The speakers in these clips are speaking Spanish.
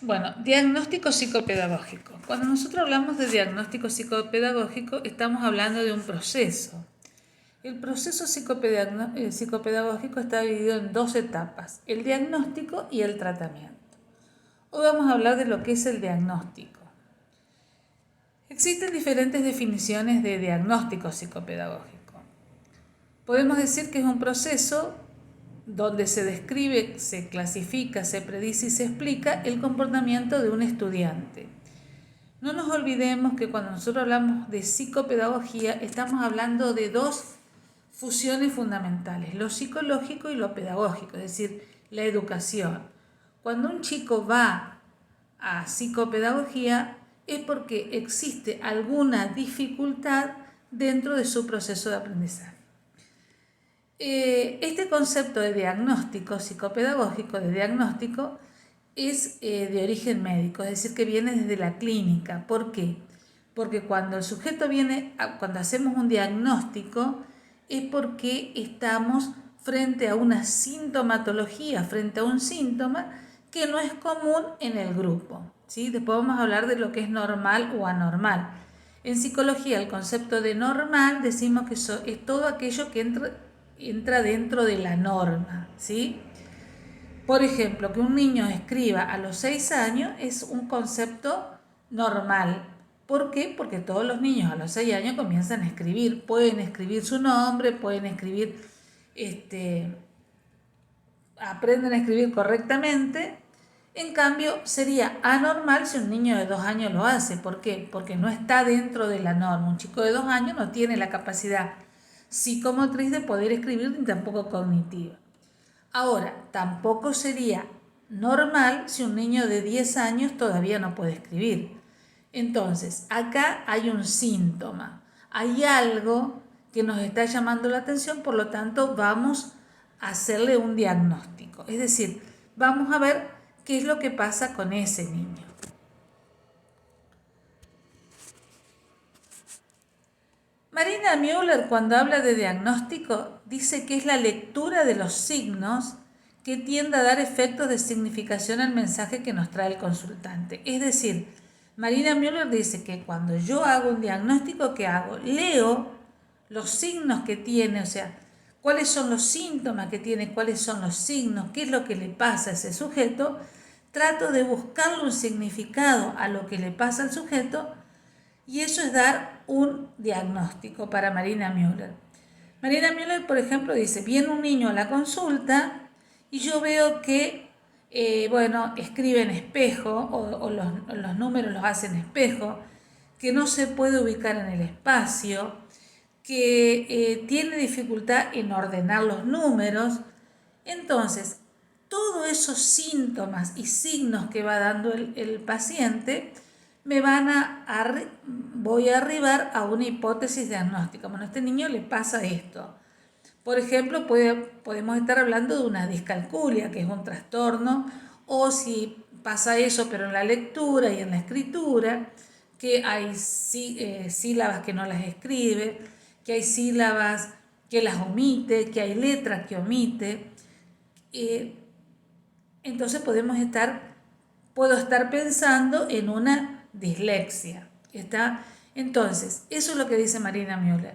Bueno, diagnóstico psicopedagógico. Cuando nosotros hablamos de diagnóstico psicopedagógico, estamos hablando de un proceso. El proceso psicopedagógico está dividido en dos etapas, el diagnóstico y el tratamiento. Hoy vamos a hablar de lo que es el diagnóstico. Existen diferentes definiciones de diagnóstico psicopedagógico. Podemos decir que es un proceso donde se describe, se clasifica, se predice y se explica el comportamiento de un estudiante. No nos olvidemos que cuando nosotros hablamos de psicopedagogía estamos hablando de dos fusiones fundamentales, lo psicológico y lo pedagógico, es decir, la educación. Cuando un chico va a psicopedagogía es porque existe alguna dificultad dentro de su proceso de aprendizaje. Este concepto de diagnóstico psicopedagógico, de diagnóstico, es de origen médico, es decir, que viene desde la clínica. ¿Por qué? Porque cuando el sujeto cuando hacemos un diagnóstico, es porque estamos frente a una sintomatología, frente a un síntoma que no es común en el grupo, ¿sí? Después vamos a hablar de lo que es normal o anormal. En psicología, el concepto de normal decimos que es todo aquello que entra dentro de la norma, ¿sí? Por ejemplo, que un niño escriba a los 6 años es un concepto normal. ¿Por qué? Porque todos los niños a los 6 años comienzan a escribir. Pueden escribir su nombre, pueden escribir, aprenden a escribir correctamente. En cambio, sería anormal si un niño de 2 años lo hace. ¿Por qué? Porque no está dentro de la norma. Un chico de 2 años no tiene la capacidad psicomotriz de poder escribir ni tampoco cognitiva. Ahora, tampoco sería normal si un niño de 10 años todavía no puede escribir. Entonces, acá hay un síntoma, hay algo que nos está llamando la atención, por lo tanto vamos a hacerle un diagnóstico. Es decir, vamos a ver qué es lo que pasa con ese niño. Marina Müller, cuando habla de diagnóstico, dice que es la lectura de los signos que tiende a dar efectos de significación al mensaje que nos trae el consultante. Es decir, Marina Müller dice que cuando yo hago un diagnóstico, ¿qué hago? Leo los signos que tiene, o sea, cuáles son los síntomas que tiene, cuáles son los signos, qué es lo que le pasa a ese sujeto, trato de buscarle un significado a lo que le pasa al sujeto. Y eso es dar un diagnóstico para Marina Müller. Marina Müller, por ejemplo, dice, viene un niño a la consulta y yo veo que, escribe en espejo o los números los hace en espejo, que no se puede ubicar en el espacio, que tiene dificultad en ordenar los números. Entonces, todos esos síntomas y signos que va dando el paciente voy a arribar a una hipótesis diagnóstica. Bueno, a este niño le pasa esto. Por ejemplo, podemos estar hablando de una discalculia, que es un trastorno, o si pasa eso, pero en la lectura y en la escritura, que hay sílabas que no las escribe, que hay sílabas que las omite, que hay letras que omite. Entonces puedo estar pensando en una dislexia. ¿Está? Entonces, eso es lo que dice Marina Müller.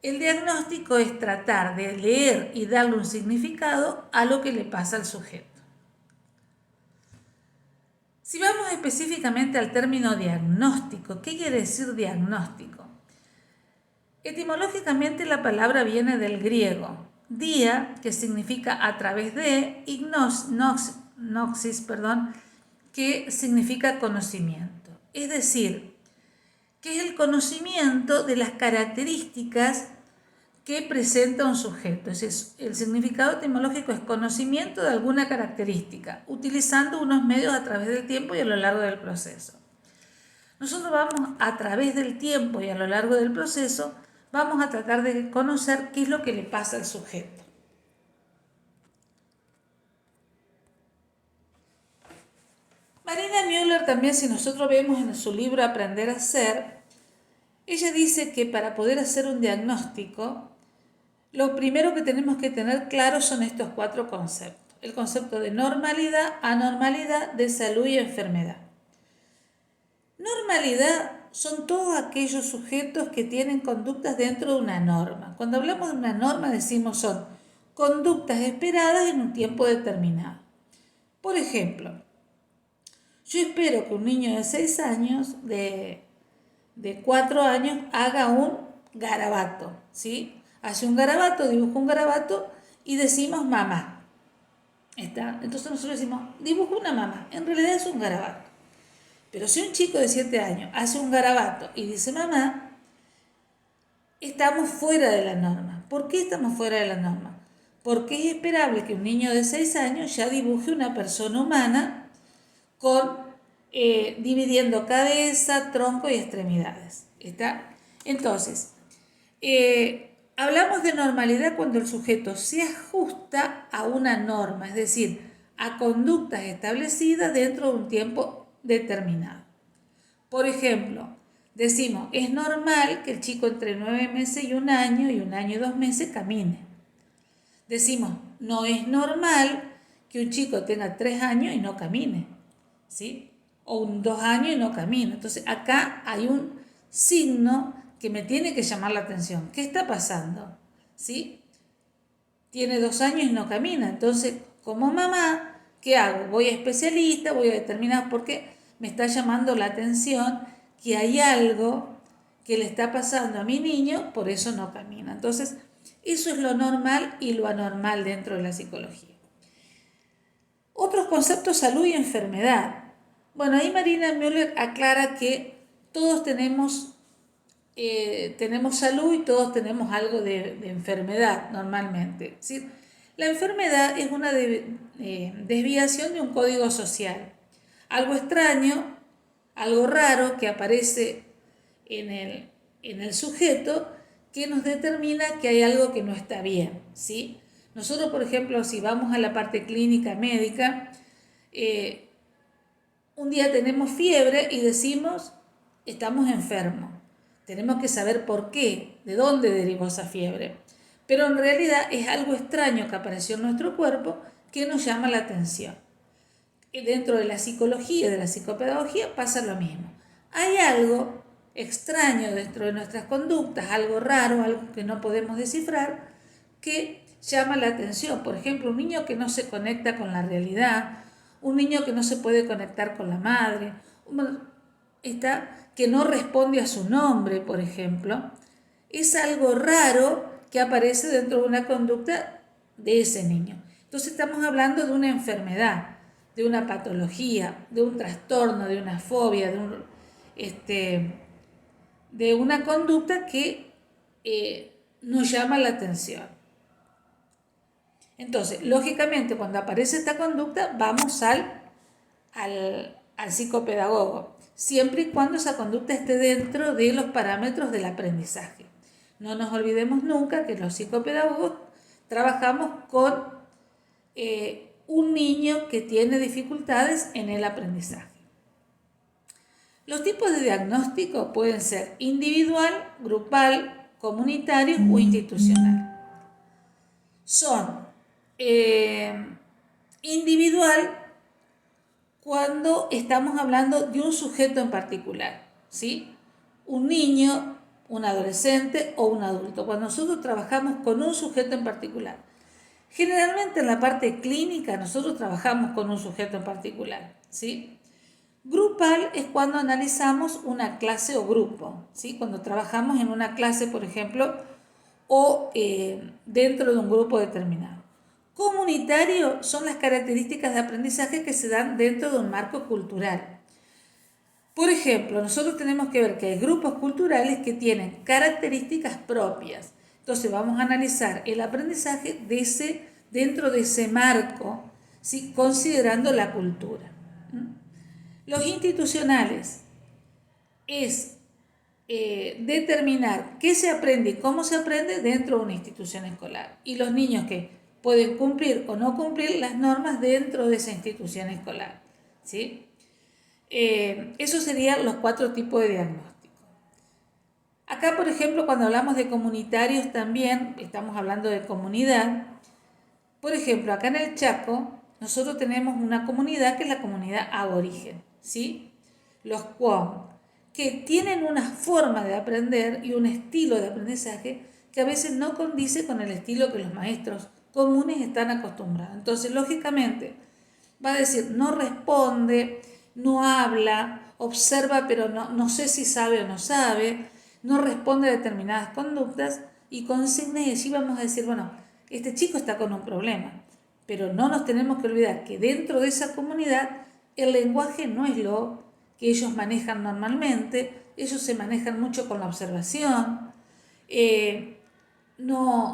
El diagnóstico es tratar de leer y darle un significado a lo que le pasa al sujeto. Si vamos específicamente al término diagnóstico, ¿qué quiere decir diagnóstico? Etimológicamente la palabra viene del griego, dia, que significa a través de, y noxis, que significa conocimiento. Es decir, que es el conocimiento de las características que presenta un sujeto. Es decir, el significado etimológico es conocimiento de alguna característica, utilizando unos medios a través del tiempo y a lo largo del proceso. Nosotros vamos a través del tiempo y a lo largo del proceso, vamos a tratar de conocer qué es lo que le pasa al sujeto. Marina Müller también, si nosotros vemos en su libro Aprender a Ser, ella dice que para poder hacer un diagnóstico, lo primero que tenemos que tener claro son estos 4 conceptos. el concepto de normalidad, anormalidad, de salud y enfermedad. Normalidad son todos aquellos sujetos que tienen conductas dentro de una norma. Cuando hablamos de una norma decimos son conductas esperadas en un tiempo determinado. Por ejemplo, yo espero que un niño de 6 años, de 4 años, haga un garabato, ¿sí? Hace un garabato, dibuja un garabato y decimos mamá. ¿Está? Entonces nosotros decimos, dibuja una mamá. En realidad es un garabato. Pero si un chico de 7 años hace un garabato y dice mamá, estamos fuera de la norma. ¿Por qué estamos fuera de la norma? Porque es esperable que un niño de 6 años ya dibuje una persona humana con dividiendo cabeza, tronco y extremidades. ¿Está? Entonces, hablamos de normalidad cuando el sujeto se ajusta a una norma, es decir, a conductas establecidas dentro de un tiempo determinado. Por ejemplo, decimos, es normal que el chico entre 9 meses y 1 año y 2 meses camine. Decimos, no es normal que un chico tenga 3 años y no camine, ¿sí? O 2 años y no camine. Entonces, acá hay un signo que me tiene que llamar la atención. ¿Qué está pasando? ¿Sí? Tiene 2 años y no camina. Entonces, como mamá, ¿qué hago? Voy a especialista, voy a determinar por qué me está llamando la atención que hay algo que le está pasando a mi niño, por eso no camina. Entonces, eso es lo normal y lo anormal dentro de la psicología. Otros conceptos, salud y enfermedad. Bueno, ahí Marina Müller aclara que todos tenemos salud y todos tenemos algo de enfermedad normalmente. ¿Sí? La enfermedad es una desviación de un código social. Algo extraño, algo raro que aparece en el sujeto que nos determina que hay algo que no está bien, ¿sí? Nosotros, por ejemplo, si vamos a la parte clínica médica, un día tenemos fiebre y decimos, estamos enfermos. Tenemos que saber por qué, de dónde derivó esa fiebre. Pero en realidad es algo extraño que apareció en nuestro cuerpo que nos llama la atención. Y dentro de la psicología, de la psicopedagogía, pasa lo mismo. Hay algo extraño dentro de nuestras conductas, algo raro, algo que no podemos descifrar, que llama la atención. Por ejemplo, un niño que no se conecta con la realidad, un niño que no se puede conectar con la madre, que no responde a su nombre, por ejemplo, es algo raro que aparece dentro de una conducta de ese niño. Entonces estamos hablando de una enfermedad, de una patología, de un trastorno, de una fobia, de una conducta que nos llama la atención. Entonces, lógicamente, cuando aparece esta conducta, vamos al psicopedagogo, siempre y cuando esa conducta esté dentro de los parámetros del aprendizaje. No nos olvidemos nunca que los psicopedagogos trabajamos con un niño que tiene dificultades en el aprendizaje. Los tipos de diagnóstico pueden ser individual, grupal, comunitario o institucional. Son individual cuando estamos hablando de un sujeto en particular, ¿sí? Un niño, un adolescente o un adulto. Cuando nosotros trabajamos con un sujeto en particular. Generalmente en la parte clínica nosotros trabajamos con un sujeto en particular, ¿sí? Grupal es cuando analizamos una clase o grupo, ¿sí? Cuando trabajamos en una clase, por ejemplo, o dentro de un grupo determinado. Comunitario son las características de aprendizaje que se dan dentro de un marco cultural. Por ejemplo, nosotros tenemos que ver que hay grupos culturales que tienen características propias. Entonces vamos a analizar el aprendizaje dentro de ese marco, ¿sí? Considerando la cultura. Los institucionales es determinar qué se aprende y cómo se aprende dentro de una institución escolar. Y los niños que pueden cumplir o no cumplir las normas dentro de esa institución escolar, ¿sí? Esos serían los 4 tipos de diagnóstico. Acá, por ejemplo, cuando hablamos de comunitarios también, estamos hablando de comunidad, Por ejemplo, acá en el Chaco, nosotros tenemos una comunidad que es la comunidad aborigen, ¿sí? Los Cuom, que tienen una forma de aprender y un estilo de aprendizaje que a veces no condice con el estilo que los maestros comunes están acostumbrados. Entonces, lógicamente, va a decir, no responde, no habla, observa, pero no sé si sabe o no sabe, no responde a determinadas conductas y consignas, y allí vamos a decir, bueno, este chico está con un problema, pero no nos tenemos que olvidar que dentro de esa comunidad el lenguaje no es lo que ellos manejan normalmente, ellos se manejan mucho con la observación,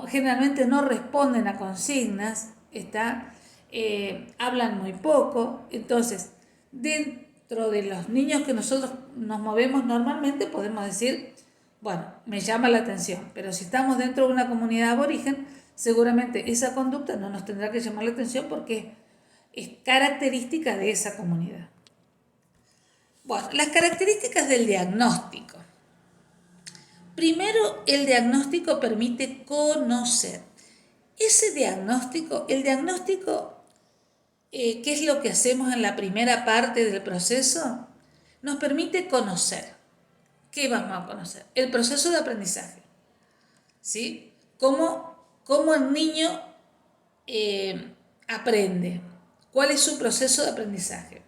generalmente no responden a consignas, hablan muy poco. Entonces, dentro de los niños que nosotros nos movemos normalmente, podemos decir, bueno, me llama la atención, pero si estamos dentro de una comunidad aborigen, seguramente esa conducta no nos tendrá que llamar la atención porque es característica de esa comunidad. Bueno, las características del diagnóstico. Primero, el diagnóstico permite conocer. El diagnóstico, ¿qué es lo que hacemos en la primera parte del proceso? Nos permite conocer. ¿Qué vamos a conocer? El proceso de aprendizaje. ¿Sí? ¿Cómo el niño aprende? ¿Cuál es su proceso de aprendizaje?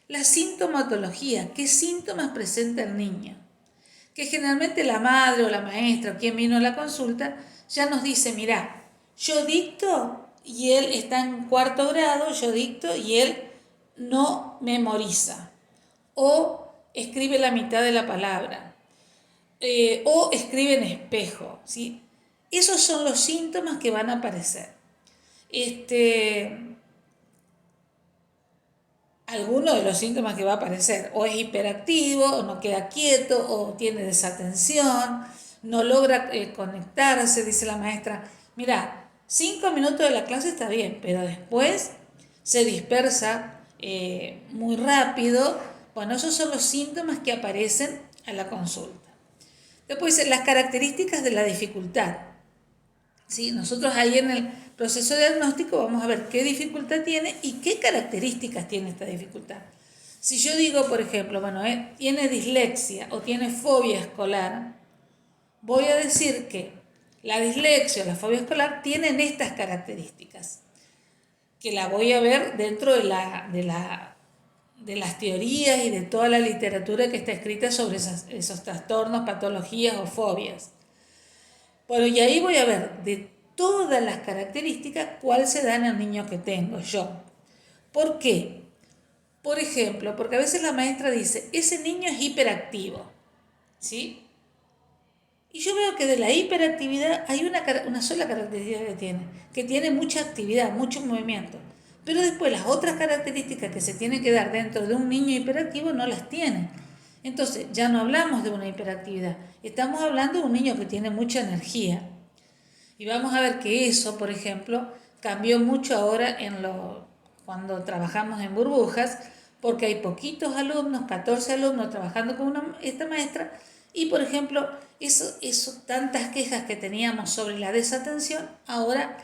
La sintomatología. ¿Qué síntomas presenta el niño? Que generalmente la madre o la maestra o quien vino a la consulta ya nos dice, mirá, yo dicto y él está en 4º grado, yo dicto y él no memoriza. O escribe la mitad de la palabra. O escribe en espejo, ¿sí? Esos son los síntomas que van a aparecer. Alguno de los síntomas que va a aparecer, o es hiperactivo, o no queda quieto, o tiene desatención, no logra conectarse, dice la maestra, mira, 5 minutos de la clase está bien, pero después se dispersa muy rápido. Bueno, esos son los síntomas que aparecen a la consulta. Después dice las características de la dificultad. ¿Sí? Nosotros ahí en el proceso de diagnóstico vamos a ver qué dificultad tiene y qué características tiene esta dificultad. Si yo digo, por ejemplo, bueno, tiene dislexia o tiene fobia escolar, voy a decir que la dislexia o la fobia escolar tienen estas características, que la voy a ver dentro de las teorías y de toda la literatura que está escrita sobre esos trastornos, patologías o fobias. Bueno, y ahí voy a ver de todas las características cuál se da en el niño que tengo yo. ¿Por qué? Por ejemplo, porque a veces la maestra dice, ese niño es hiperactivo, ¿sí? Y yo veo que de la hiperactividad hay una sola característica que tiene mucha actividad, mucho movimiento. Pero después las otras características que se tienen que dar dentro de un niño hiperactivo no las tienen. Entonces, ya no hablamos de una hiperactividad, estamos hablando de un niño que tiene mucha energía. Y vamos a ver que eso, por ejemplo, cambió mucho ahora cuando trabajamos en burbujas, porque hay poquitos alumnos, 14 alumnos trabajando con esta maestra, y por ejemplo, tantas quejas que teníamos sobre la desatención, ahora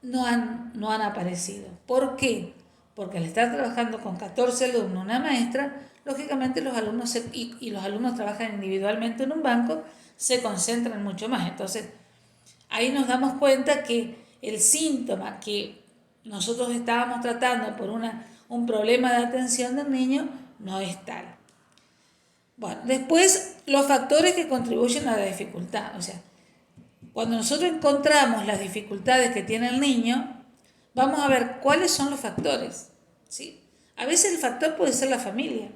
no han aparecido. ¿Por qué? Porque al estar trabajando con 14 alumnos una maestra, lógicamente los alumnos y los alumnos trabajan individualmente en un banco, se concentran mucho más. Entonces, ahí nos damos cuenta que el síntoma que nosotros estábamos tratando por un problema de atención del niño no es tal. Bueno, después los factores que contribuyen a la dificultad. O sea, cuando nosotros encontramos las dificultades que tiene el niño, vamos a ver cuáles son los factores, ¿sí? A veces el factor puede ser la familia,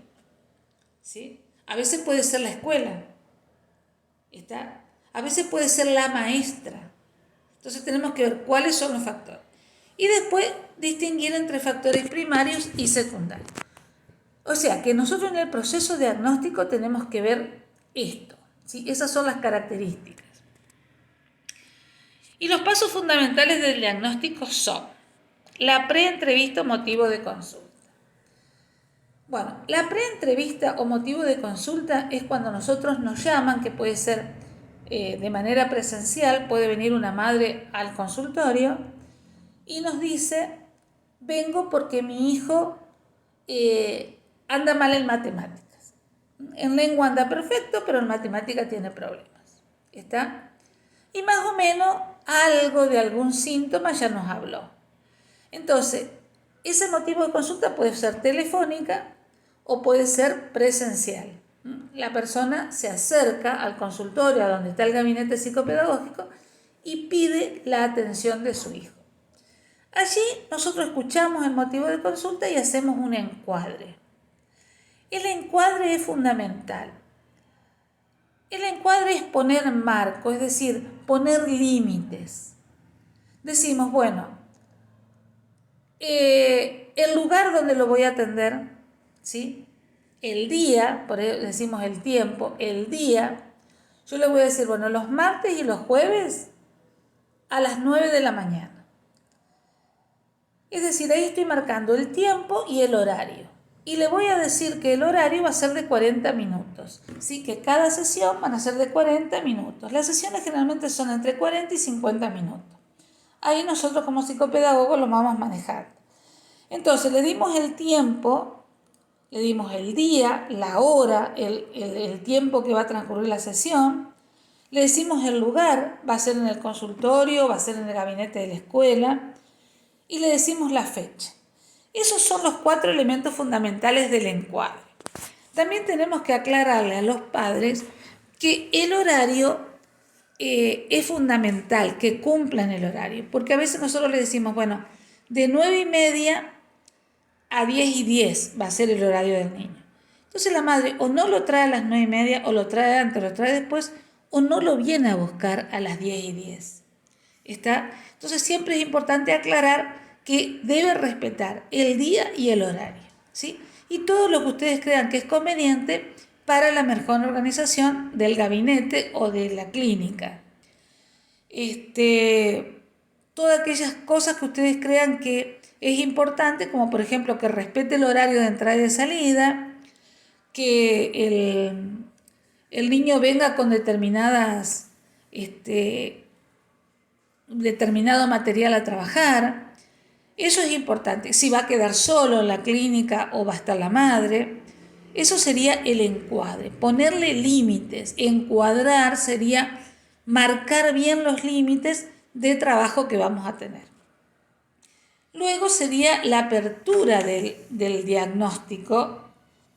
¿sí? A veces puede ser la escuela, ¿está? A veces puede ser la maestra. Entonces tenemos que ver cuáles son los factores. Y después distinguir entre factores primarios y secundarios. O sea que nosotros en el proceso diagnóstico tenemos que ver esto, ¿sí? Esas son las características. Y los pasos fundamentales del diagnóstico son la preentrevista o motivo de consulta. Bueno, la preentrevista o motivo de consulta es cuando nosotros nos llaman, que puede ser de manera presencial, puede venir una madre al consultorio y nos dice, vengo porque mi hijo anda mal en matemáticas. En lengua anda perfecto, pero en matemática tiene problemas. ¿Está? Y más o menos algo de algún síntoma ya nos habló. Entonces, ese motivo de consulta puede ser telefónica o puede ser presencial. La persona se acerca al consultorio, a donde está el gabinete psicopedagógico, y pide la atención de su hijo. Allí nosotros escuchamos el motivo de consulta y hacemos un encuadre. El encuadre es fundamental. El encuadre es poner marco, es decir, poner límites. Decimos, bueno, el lugar donde lo voy a atender, ¿sí? El día, por eso decimos el tiempo, el día, yo le voy a decir, bueno, los martes y los jueves a las 9 de la mañana. Es decir, ahí estoy marcando el tiempo y el horario. Y le voy a decir que el horario va a ser de 40 minutos. ¿Sí? Que cada sesión van a ser de 40 minutos. Las sesiones generalmente son entre 40 y 50 minutos. Ahí nosotros como psicopedagogos lo vamos manejando. Entonces le dimos el tiempo, le dimos el día, la hora, el tiempo que va a transcurrir la sesión. Le decimos el lugar, va a ser en el consultorio, va a ser en el gabinete de la escuela. Y le decimos la fecha. Esos son los 4 elementos fundamentales del encuadre. También tenemos que aclararle a los padres que el horario es fundamental, que cumplan el horario, porque a veces nosotros le decimos, bueno, de 9:30 a 10:10 va a ser el horario del niño. Entonces la madre o no lo trae a las 9:30, o lo trae antes, o lo trae después, o no lo viene a buscar a las 10:10. ¿Está? Entonces siempre es importante aclarar que debe respetar el día y el horario, ¿sí? Y todo lo que ustedes crean que es conveniente para la mejor organización del gabinete o de la clínica. Todas aquellas cosas que ustedes crean que es importante, como por ejemplo que respete el horario de entrada y de salida, que el niño venga con determinado material a trabajar. Eso es importante. Si va a quedar solo en la clínica o va a estar la madre. Eso sería el encuadre. Ponerle límites. Encuadrar sería marcar bien los límites de trabajo que vamos a tener. Luego sería la apertura del diagnóstico,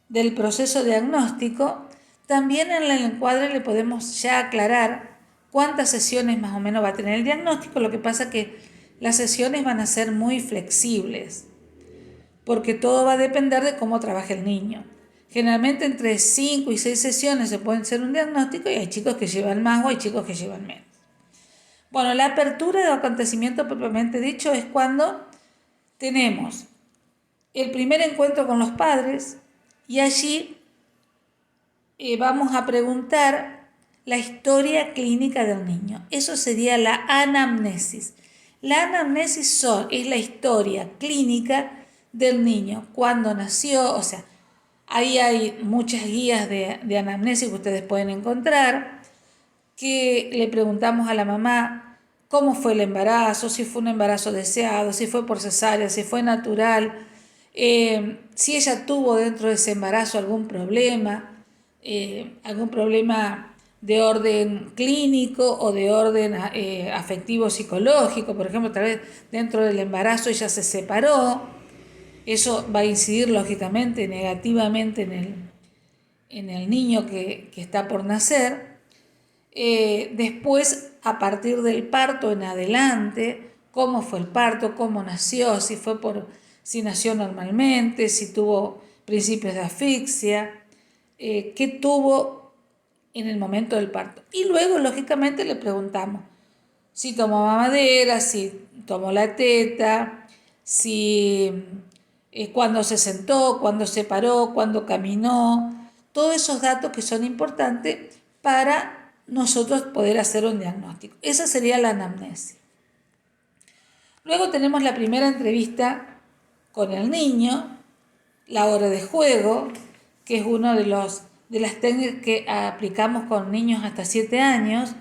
del proceso diagnóstico. También en el encuadre le podemos ya aclarar cuántas sesiones más o menos va a tener el diagnóstico. Lo que pasa es que las sesiones van a ser muy flexibles, porque todo va a depender de cómo trabaje el niño. Generalmente entre 5 y 6 sesiones se pueden hacer un diagnóstico, y hay chicos que llevan más o hay chicos que llevan menos. Bueno, la apertura del acontecimiento propiamente dicho es cuando tenemos el primer encuentro con los padres, y allí vamos a preguntar la historia clínica del niño. Eso sería la anamnesis. La anamnesis es la historia clínica del niño, cuando nació, o sea, ahí hay muchas guías de anamnesis que ustedes pueden encontrar, que le preguntamos a la mamá cómo fue el embarazo, si fue un embarazo deseado, si fue por cesárea, si fue natural, si ella tuvo dentro de ese embarazo algún problema de orden clínico o de orden afectivo psicológico. Por ejemplo, tal vez dentro del embarazo ella se separó. Eso va a incidir lógicamente negativamente en el niño que está por nacer. Después, a partir del parto en adelante, cómo fue el parto, cómo nació, si nació normalmente, si tuvo principios de asfixia, qué tuvo en el momento del parto. Y luego, lógicamente, le preguntamos si tomó mamadera, si tomó la teta, cuándo se sentó, cuándo se paró, cuándo caminó. Todos esos datos que son importantes para nosotros poder hacer un diagnóstico. Esa sería la anamnesis. Luego tenemos la primera entrevista con el niño, la hora de juego, que es una de las técnicas que aplicamos con niños hasta 7 años.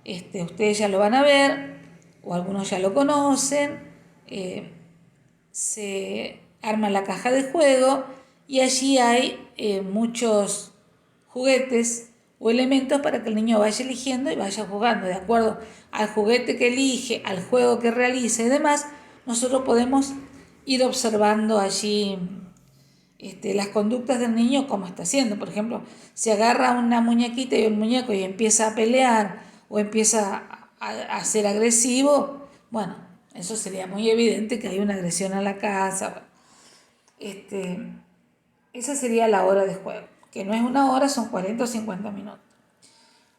Ustedes ya lo van a ver, o algunos ya lo conocen. se arma la caja de juego y allí hay muchos juguetes o elementos para que el niño vaya eligiendo y vaya jugando. De acuerdo al juguete que elige, al juego que realiza y demás, nosotros podemos ir observando allí las conductas del niño, cómo está haciendo. Por ejemplo, si agarra una muñequita y un muñeco y empieza a pelear o empieza a ser agresivo, bueno, eso sería muy evidente que hay una agresión a la casa. Esa sería la hora de juego, que no es una hora, son 40 o 50 minutos.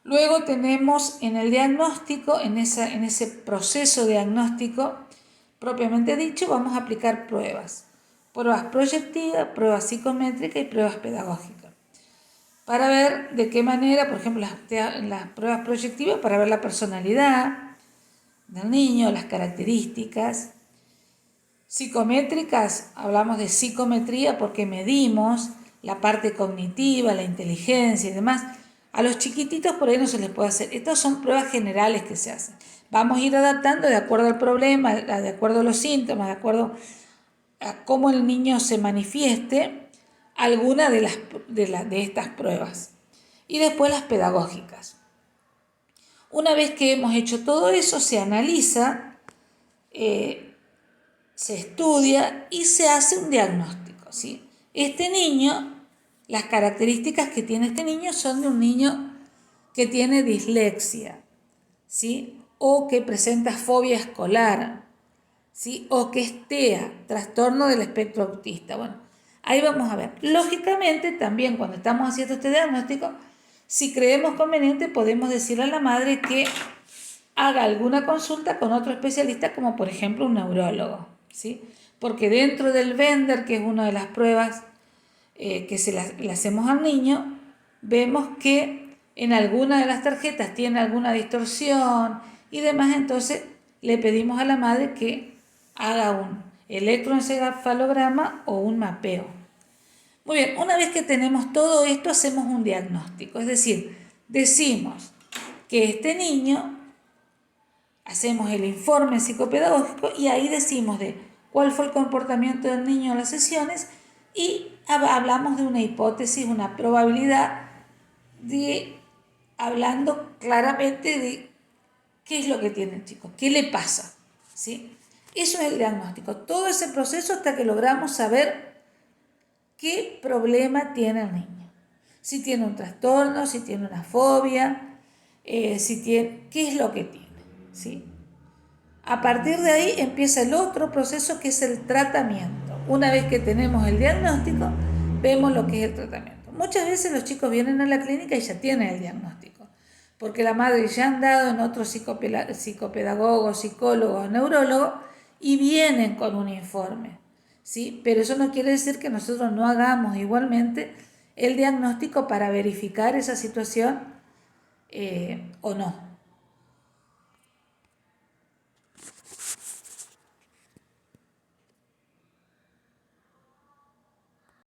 Luego tenemos en el diagnóstico, en ese proceso diagnóstico propiamente dicho, vamos a aplicar pruebas. Pruebas proyectivas, pruebas psicométricas y pruebas pedagógicas. Para ver de qué manera, por ejemplo, las pruebas proyectivas, para ver la personalidad del niño, las características. Psicométricas, hablamos de psicometría porque medimos la parte cognitiva, la inteligencia y demás. A los chiquititos por ahí no se les puede hacer. Estas son pruebas generales que se hacen. Vamos a ir adaptando de acuerdo al problema, de acuerdo a los síntomas, de acuerdo a cómo el niño se manifieste, alguna de estas pruebas. Y después las pedagógicas. Una vez que hemos hecho todo eso, se analiza, se estudia y se hace un diagnóstico, ¿sí? Este niño, las características que tiene este niño son de un niño que tiene dislexia, ¿sí? O que presenta fobia escolar, ¿sí? O que es TEA, trastorno del espectro autista. Bueno, ahí vamos a ver. Lógicamente, también cuando estamos haciendo este diagnóstico, si creemos conveniente, podemos decirle a la madre que haga alguna consulta con otro especialista, como por ejemplo un neurólogo, ¿sí? Porque dentro del Bender, que es una de las pruebas que le hacemos al niño, vemos que en alguna de las tarjetas tiene alguna distorsión y demás, entonces le pedimos a la madre que haga un electroencefalograma o un mapeo. Muy bien, una vez que tenemos todo esto, hacemos un diagnóstico, es decir, decimos que este niño, hacemos el informe psicopedagógico y ahí decimos de cuál fue el comportamiento del niño en las sesiones y hablamos de una hipótesis, una probabilidad, hablando claramente de qué es lo que tiene el chico, qué le pasa, ¿sí? Eso es el diagnóstico, todo ese proceso hasta que logramos saber qué problema tiene el niño. Si tiene un trastorno, si tiene una fobia, qué es lo que tiene, ¿sí? A partir de ahí empieza el otro proceso que es el tratamiento. Una vez que tenemos el diagnóstico, vemos lo que es el tratamiento. Muchas veces los chicos vienen a la clínica y ya tienen el diagnóstico, porque la madre ya han dado en otros psicopedagogos, psicólogos, neurólogos y vienen con un informe, ¿sí? Pero eso no quiere decir que nosotros no hagamos igualmente el diagnóstico para verificar esa situación o no.